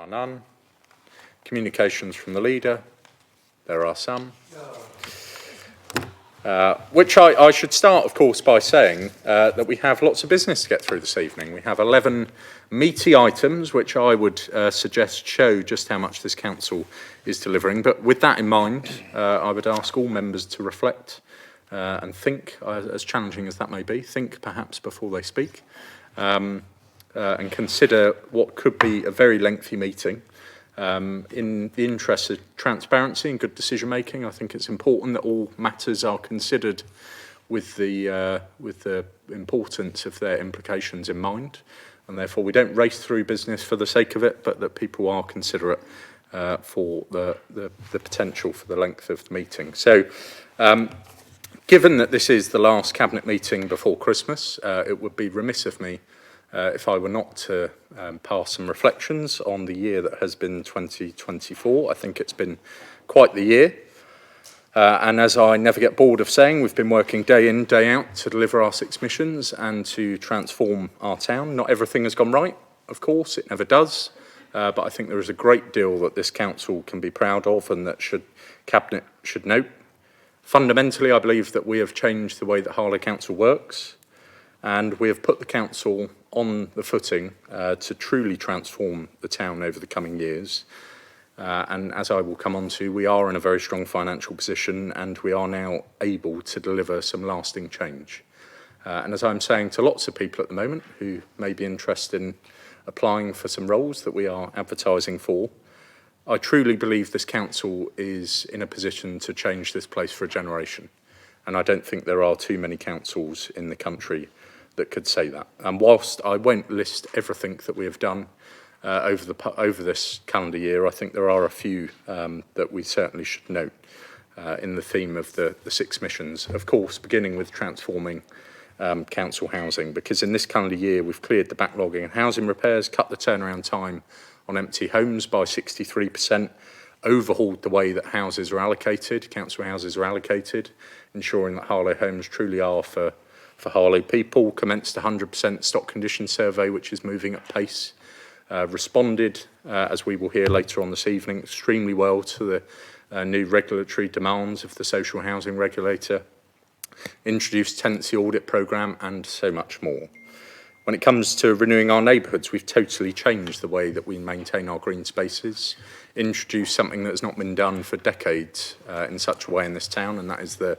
are none. Communications from the leader. There are some. Which I should start, of course, by saying that we have lots of business to get through this evening. We have 11 meaty items, which I would suggest show just how much this council is delivering. But with that in mind, I would ask all members to reflect and think, as challenging as that may be, think perhaps before they speak, and consider what could be a very lengthy meeting. In the interest of transparency and good decision making, I think it's important that all matters are considered with the importance of their implications in mind, and therefore we don't race through business for the sake of it, but that people are considerate for the potential for the length of the meeting. So, given that this is the last cabinet meeting before Christmas, it would be remiss of me if I were not to pass some reflections on the year that has been 2024. I think it's been quite the year. And as I never get bored of saying, we've been working day in, day out to deliver our 6 missions and to transform our town. Not everything has gone right, of course, it never does. But I think there is a great deal that this council can be proud of and that Cabinet should note. Fundamentally, I believe that we have changed the way that Harlow Council works, and we have put the council on the footing to truly transform the town over the coming years. And as I will come on to, we are in a very strong financial position and we are now able to deliver some lasting change. And as I'm saying to lots of people at the moment who may be interested in applying for some roles that we are advertising for, I truly believe this council is in a position to change this place for a generation. And I don't think there are too many councils in the country that could say that. And whilst I won't list everything that we have done over this calendar year, I think there are a few that we certainly should note in the theme of the 6 missions. Of course, beginning with transforming council housing, because in this calendar year we've cleared the backlogging in housing repairs, cut the turnaround time on empty homes by 63%, overhauled the way that houses are allocated, council houses are allocated, ensuring that Harlow homes truly are for Harlow people, commenced a 100% stock condition survey, which is moving at pace, responded, as we will hear later on this evening, extremely well to the new regulatory demands of the social housing regulator, introduced tenancy audit programme and so much more. When it comes to renewing our neighbourhoods, we've totally changed the way that we maintain our green spaces, introduced something that has not been done for decades in such a way in this town, and that is the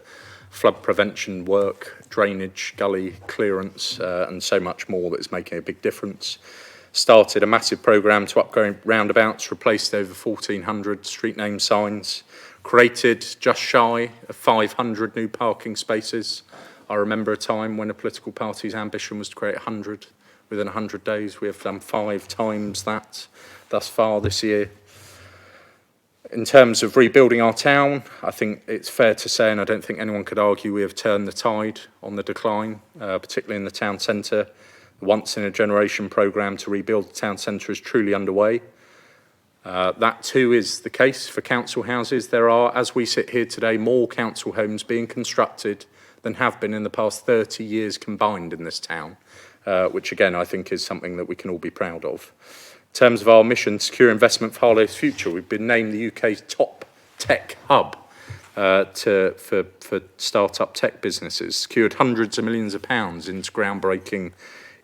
flood prevention work, drainage, gully clearance, and so much more that is making a big difference. Started a massive programme to upgrade roundabouts, replaced over 1,400 street name signs, created just shy of 500 new parking spaces. I remember a time when a political party's ambition was to create 100 within 100 days. We have done 5 times that thus far this year. In terms of rebuilding our town, I think it's fair to say, and I don't think anyone could argue, we have turned the tide on the decline, particularly in the town centre. The once-in-a-generation programme to rebuild the town centre is truly underway. That too is the case for council houses. There are, as we sit here today, more council homes being constructed than have been in the past 30 years combined in this town, which again I think is something that we can all be proud of. In terms of our mission, secure investment for Harlow's future, we've been named the UK's top tech hub for start-up tech businesses, secured hundreds of millions of pounds into groundbreaking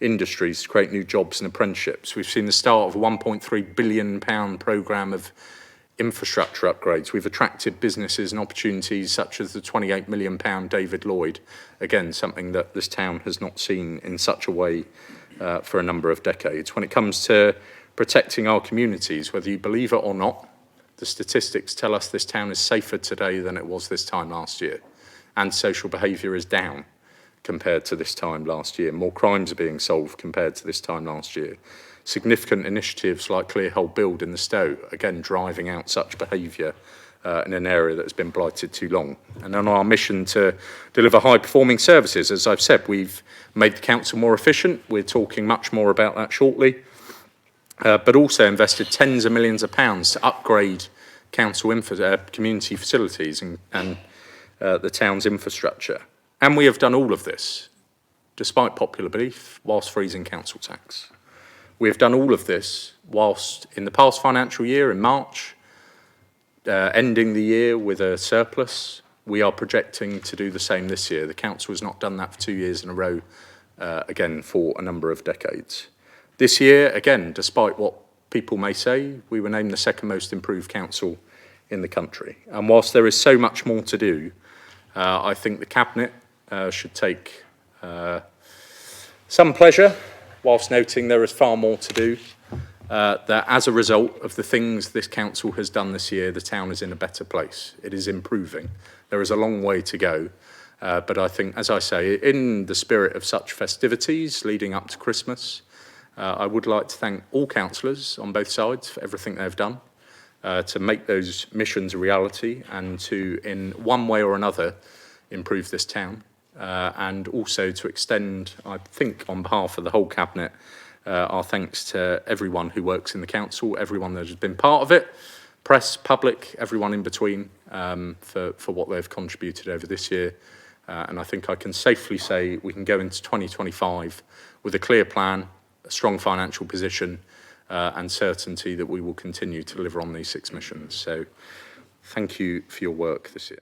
industries to create new jobs and apprenticeships. We've seen the start of a £1.3 billion programme of infrastructure upgrades. We've attracted businesses and opportunities such as the £28 million David Lloyd, again something that this town has not seen in such a way for a number of decades. When it comes to protecting our communities, whether you believe it or not, the statistics tell us this town is safer today than it was this time last year, and social behaviour is down compared to this time last year. More crimes are being solved compared to this time last year. Significant initiatives like Clear Whole Build in the Stowe, again driving out such behaviour in an area that has been blighted too long. And on our mission to deliver high-performing services, as I've said, we've made the council more efficient. We're talking much more about that shortly. But also invested tens of millions of pounds to upgrade council community facilities and the town's infrastructure. And we have done all of this, despite popular belief, whilst freezing council tax. We have done all of this whilst in the past financial year, in March, ending the year with a surplus. We are projecting to do the same this year. The council has not done that for 2 years in a row, again, for a number of decades. This year, again, despite what people may say, we were named the second most improved council in the country. And whilst there is so much more to do, I think the Cabinet should take some pleasure, whilst noting there is far more to do, that as a result of the things this council has done this year, the town is in a better place. It is improving. There is a long way to go. But I think, as I say, in the spirit of such festivities leading up to Christmas, I would like to thank all councillors on both sides for everything they've done to make those missions a reality and to, in one way or another, improve this town. And also to extend, I think, on behalf of the whole Cabinet, our thanks to everyone who works in the council, everyone that has been part of it, press, public, everyone in between, for what they've contributed over this year. And I think I can safely say we can go into 2025 with a clear plan, a strong financial position, and certainty that we will continue to deliver on these 6 missions. So thank you for your work this year.